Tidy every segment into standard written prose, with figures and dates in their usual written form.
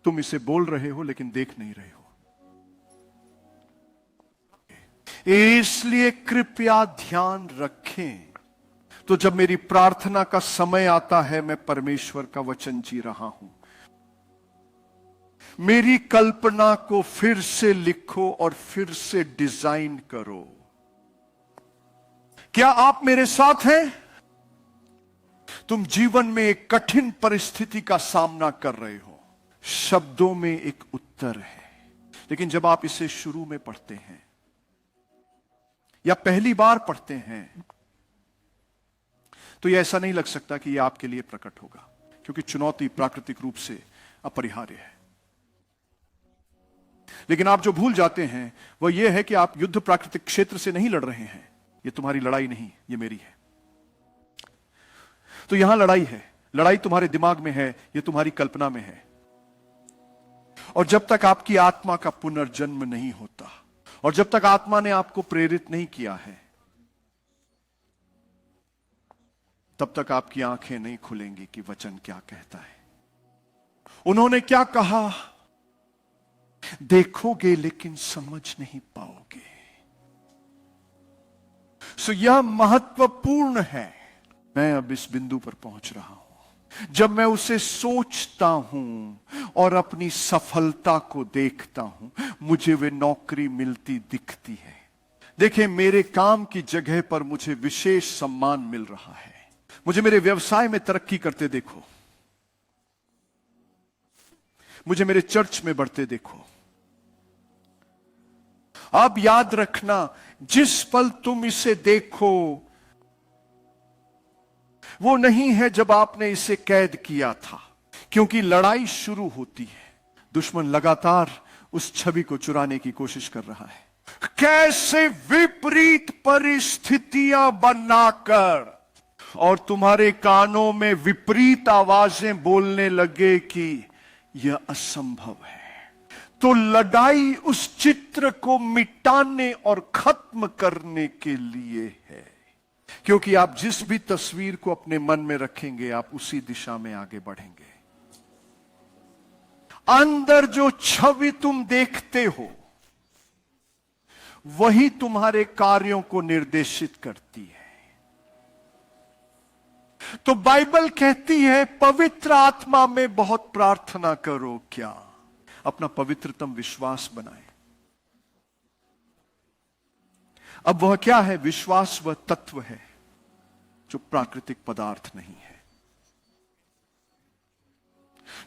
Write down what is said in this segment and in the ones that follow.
तुम इसे बोल रहे हो लेकिन देख नहीं रहे हो। इसलिए कृपया ध्यान रखें। तो जब मेरी प्रार्थना का समय आता है, मैं परमेश्वर का वचन जी रहा हूं। मेरी कल्पना को फिर से लिखो और फिर से डिजाइन करो। क्या आप मेरे साथ हैं? तुम जीवन में एक कठिन परिस्थिति का सामना कर रहे हो। शब्दों में एक उत्तर है, लेकिन जब आप इसे शुरू में पढ़ते हैं या पहली बार पढ़ते हैं, तो यह ऐसा नहीं लग सकता कि यह आपके लिए प्रकट होगा, क्योंकि चुनौती प्राकृतिक रूप से अपरिहार्य है। लेकिन आप जो भूल जाते हैं वह यह है कि आप युद्ध प्राकृतिक क्षेत्र से नहीं लड़ रहे हैं। यह तुम्हारी लड़ाई नहीं, यह मेरी है। तो यहां लड़ाई है। लड़ाई तुम्हारे दिमाग में है, यह तुम्हारी कल्पना में है। और जब तक आपकी आत्मा का पुनर्जन्म नहीं होता, और जब तक आत्मा ने आपको प्रेरित नहीं किया है, तब तक आपकी आंखें नहीं खुलेंगी कि वचन क्या कहता है। उन्होंने क्या कहा? देखोगे लेकिन समझ नहीं पाओगे। सो यह महत्वपूर्ण है। मैं अब इस बिंदु पर पहुंच रहा हूं जब मैं उसे सोचता हूं और अपनी सफलता को देखता हूं, मुझे वे नौकरी मिलती दिखती है। देखिए, मेरे काम की जगह पर मुझे विशेष सम्मान मिल रहा है। मुझे मेरे व्यवसाय में तरक्की करते देखो, मुझे मेरे चर्च में बढ़ते देखो। अब याद रखना, जिस पल तुम इसे देखो वो नहीं है जब आपने इसे कैद किया था, क्योंकि लड़ाई शुरू होती है। दुश्मन लगातार उस छवि को चुराने की कोशिश कर रहा है। कैसे विपरीत परिस्थितियां बनाकर और तुम्हारे कानों में विपरीत आवाजें बोलने लगे कि यह असंभव है। तो लड़ाई उस चित्र को मिटाने और खत्म करने के लिए है, क्योंकि आप जिस भी तस्वीर को अपने मन में रखेंगे, आप उसी दिशा में आगे बढ़ेंगे। अंदर जो छवि तुम देखते हो वही तुम्हारे कार्यों को निर्देशित करती है। तो बाइबल कहती है, पवित्र आत्मा में बहुत प्रार्थना करो। क्या? अपना पवित्रतम विश्वास बनाए। अब वह क्या है? विश्वास वह तत्व है जो प्राकृतिक पदार्थ नहीं है।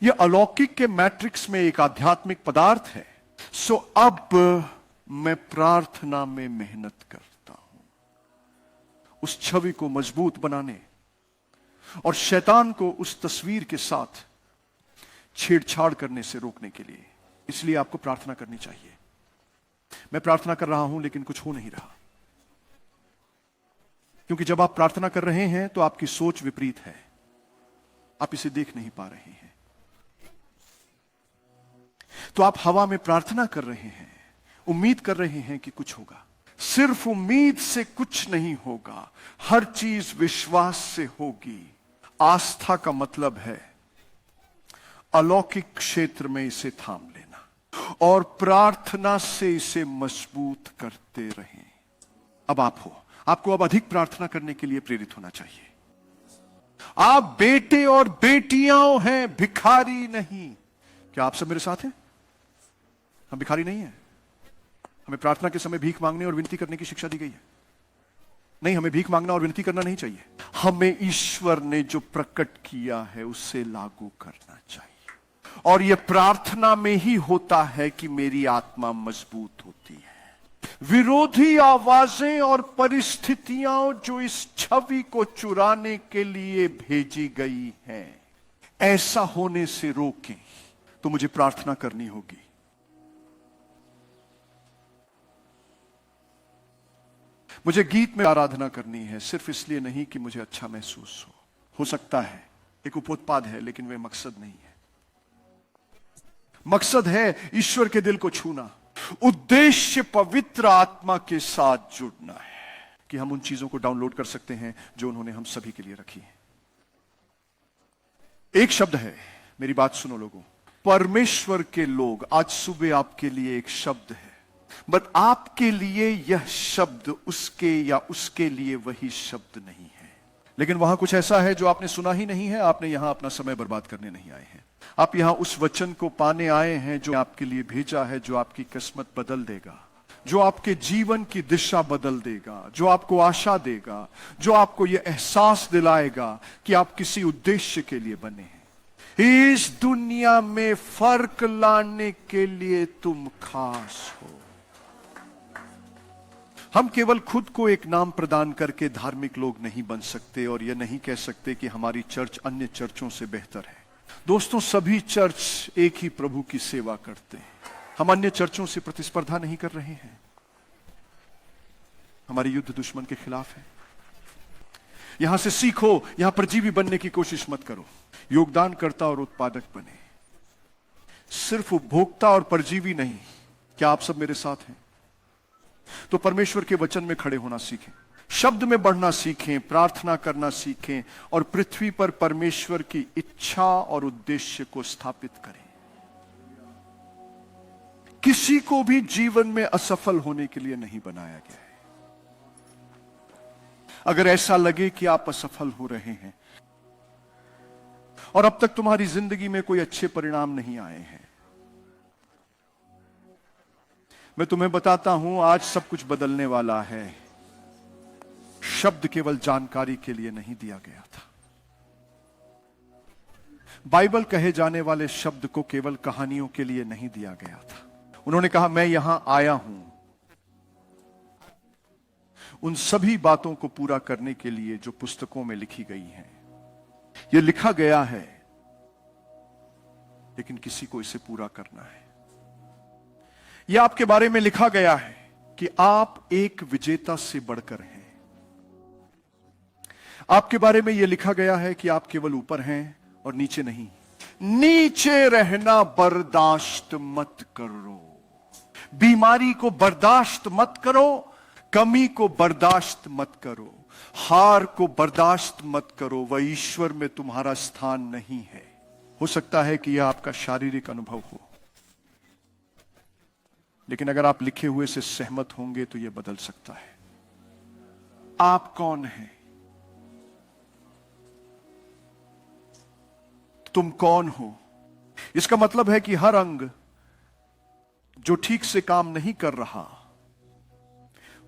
यह अलौकिक के मैट्रिक्स में एक आध्यात्मिक पदार्थ है। सो अब मैं प्रार्थना में मेहनत करता हूं उस छवि को मजबूत बनाने और शैतान को उस तस्वीर के साथ छेड़छाड़ करने से रोकने के लिए। इसलिए आपको प्रार्थना करनी चाहिए। मैं प्रार्थना कर रहा हूं लेकिन कुछ हो नहीं रहा, क्योंकि जब आप प्रार्थना कर रहे हैं तो आपकी सोच विपरीत है। आप इसे देख नहीं पा रहे हैं। तो आप हवा में प्रार्थना कर रहे हैं, उम्मीद कर रहे हैं कि कुछ होगा। सिर्फ उम्मीद से कुछ नहीं होगा, हर चीज विश्वास से होगी। आस्था का मतलब है अलौकिक क्षेत्र में इसे थाम लेना और प्रार्थना से इसे मजबूत करते रहें। अब आपको अब अधिक प्रार्थना करने के लिए प्रेरित होना चाहिए। आप बेटे और बेटियां हैं, भिखारी नहीं। क्या आप सब मेरे साथ हैं? हम भिखारी नहीं हैं। हमें प्रार्थना के समय भीख मांगने और विनती करने की शिक्षा दी गई है। नहीं, हमें भीख मांगना और विनती करना नहीं चाहिए। हमें ईश्वर ने जो प्रकट किया है उसे लागू करना चाहिए। और यह प्रार्थना में ही होता है कि मेरी आत्मा मजबूत होती है। विरोधी आवाजें और परिस्थितियां जो इस छवि को चुराने के लिए भेजी गई हैं, ऐसा होने से रोकें तो मुझे प्रार्थना करनी होगी। मुझे गीत में आराधना करनी है, सिर्फ इसलिए नहीं कि मुझे अच्छा महसूस हो सकता है एक उपोत्पाद है, लेकिन वह मकसद नहीं है। मकसद है ईश्वर के दिल को छूना। उद्देश्य पवित्र आत्मा के साथ जुड़ना है कि हम उन चीजों को डाउनलोड कर सकते हैं जो उन्होंने हम सभी के लिए रखी है। एक शब्द है, मेरी बात सुनो लोगों, परमेश्वर के लोग, आज सुबह आपके लिए एक शब्द है, बट आपके लिए यह शब्द उसके या उसके लिए वही शब्द नहीं है। लेकिन वहां कुछ ऐसा है जो आपने सुना ही नहीं है। आपने यहां अपना समय बर्बाद करने नहीं आए हैं। आप यहां उस वचन को पाने आए हैं जो आपके लिए भेजा है, जो आपकी किस्मत बदल देगा, जो आपके जीवन की दिशा बदल देगा, जो आपको आशा देगा, जो आपको यह एहसास दिलाएगा कि आप किसी उद्देश्य के लिए बने हैं। इस दुनिया में फर्क लाने के लिए तुम खास हो। हम केवल खुद को एक नाम प्रदान करके धार्मिक लोग नहीं बन सकते और यह नहीं कह सकते कि हमारी चर्च अन्य चर्चों से बेहतर है। दोस्तों, सभी चर्च एक ही प्रभु की सेवा करते हैं। हम अन्य चर्चों से प्रतिस्पर्धा नहीं कर रहे हैं। हमारी युद्ध दुश्मन के खिलाफ है। यहां से सीखो, यहां परजीवी बनने की कोशिश मत करो। योगदानकर्ता और उत्पादक बने, सिर्फ उपभोक्ता और परजीवी नहीं। क्या आप सब मेरे साथ हैं? तो परमेश्वर के वचन में खड़े होना सीखें, शब्द में बढ़ना सीखें, प्रार्थना करना सीखें और पृथ्वी पर परमेश्वर की इच्छा और उद्देश्य को स्थापित करें। किसी को भी जीवन में असफल होने के लिए नहीं बनाया गया है। अगर ऐसा लगे कि आप असफल हो रहे हैं और अब तक तुम्हारी जिंदगी में कोई अच्छे परिणाम नहीं आए हैं, मैं तुम्हें बताता हूं, आज सब कुछ बदलने वाला है। शब्द केवल जानकारी के लिए नहीं दिया गया था। बाइबल कहे जाने वाले शब्द को केवल कहानियों के लिए नहीं दिया गया था। उन्होंने कहा, मैं यहां आया हूं उन सभी बातों को पूरा करने के लिए जो पुस्तकों में लिखी गई हैं। यह लिखा गया है, लेकिन किसी को इसे पूरा करना है। यह आपके बारे में लिखा गया है कि आप एक विजेता से बढ़कर हैं। आपके बारे में यह लिखा गया है कि आप केवल ऊपर हैं और नीचे नहीं। नीचे रहना बर्दाश्त मत करो। बीमारी को बर्दाश्त मत करो, कमी को बर्दाश्त मत करो, हार को बर्दाश्त मत करो। वह ईश्वर में तुम्हारा स्थान नहीं है। हो सकता है कि यह आपका शारीरिक अनुभव हो, लेकिन अगर आप लिखे हुए से सहमत होंगे तो यह बदल सकता है। आप कौन हैं? तुम कौन हो? इसका मतलब है कि हर अंग जो ठीक से काम नहीं कर रहा,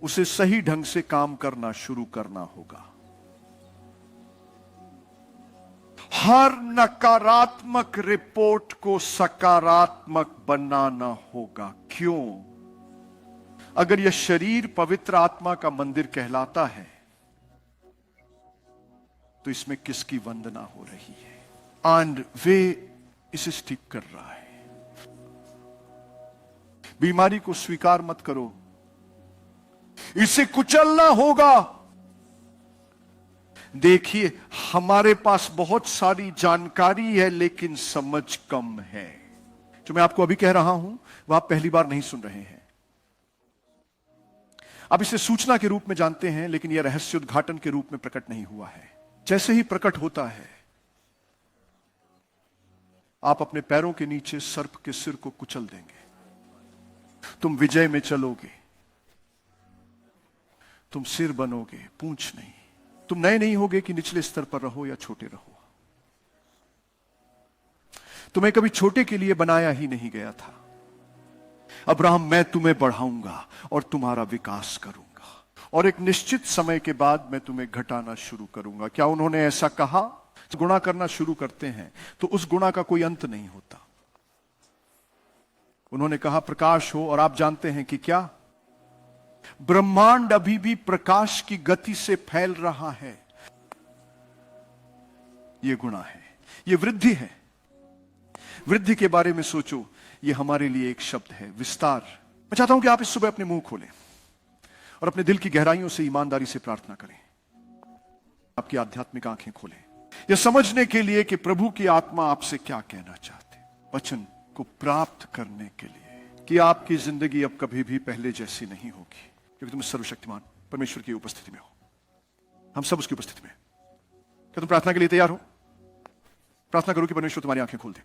उसे सही ढंग से काम करना शुरू करना होगा। हर नकारात्मक रिपोर्ट को सकारात्मक बनाना होगा। क्यों? अगर यह शरीर पवित्र आत्मा का मंदिर कहलाता है, तो इसमें किसकी वंदना हो रही है? एंड वे इसे ठीक कर रहा है। बीमारी को स्वीकार मत करो, इसे कुचलना होगा। देखिए, हमारे पास बहुत सारी जानकारी है, लेकिन समझ कम है। जो मैं आपको अभी कह रहा हूं, वह आप पहली बार नहीं सुन रहे हैं। आप इसे सूचना के रूप में जानते हैं, लेकिन यह रहस्य उद्घाटन के रूप में प्रकट नहीं हुआ है। जैसे ही प्रकट होता है, आप अपने पैरों के नीचे सर्प के सिर को कुचल देंगे। तुम विजय में चलोगे। तुम सिर बनोगे, पूंछ नहीं। तुम नए नहीं होगे कि निचले स्तर पर रहो या छोटे रहो। तुम्हें कभी छोटे के लिए बनाया ही नहीं गया था। अब्राहम, मैं तुम्हें बढ़ाऊंगा और तुम्हारा विकास करूंगा, और एक निश्चित समय के बाद मैं तुम्हें घटाना शुरू करूंगा। क्या उन्होंने ऐसा कहा? गुणा करना शुरू करते हैं तो उस गुणा का कोई अंत नहीं होता। उन्होंने कहा प्रकाश हो, और आप जानते हैं कि क्या? ब्रह्मांड अभी भी प्रकाश की गति से फैल रहा है। यह गुणा है, यह वृद्धि है। वृद्धि के बारे में सोचो, यह हमारे लिए एक शब्द है, विस्तार। मैं चाहता हूं कि आप इस सुबह अपने मुंह खोलें और अपने दिल की गहराइयों से ईमानदारी से प्रार्थना करें। आपकी आध्यात्मिक आंखें खोलें, यह समझने के लिए कि प्रभु की आत्मा आपसे क्या कहना चाहते, वचन को प्राप्त करने के लिए कि आपकी जिंदगी अब कभी भी पहले जैसी नहीं होगी, क्योंकि तुम सर्वशक्तिमान परमेश्वर की उपस्थिति में हो। हम सब उसकी उपस्थिति में। क्या तुम प्रार्थना के लिए तैयार हो? प्रार्थना करो कि परमेश्वर तुम्हारी आंखें खोल दे।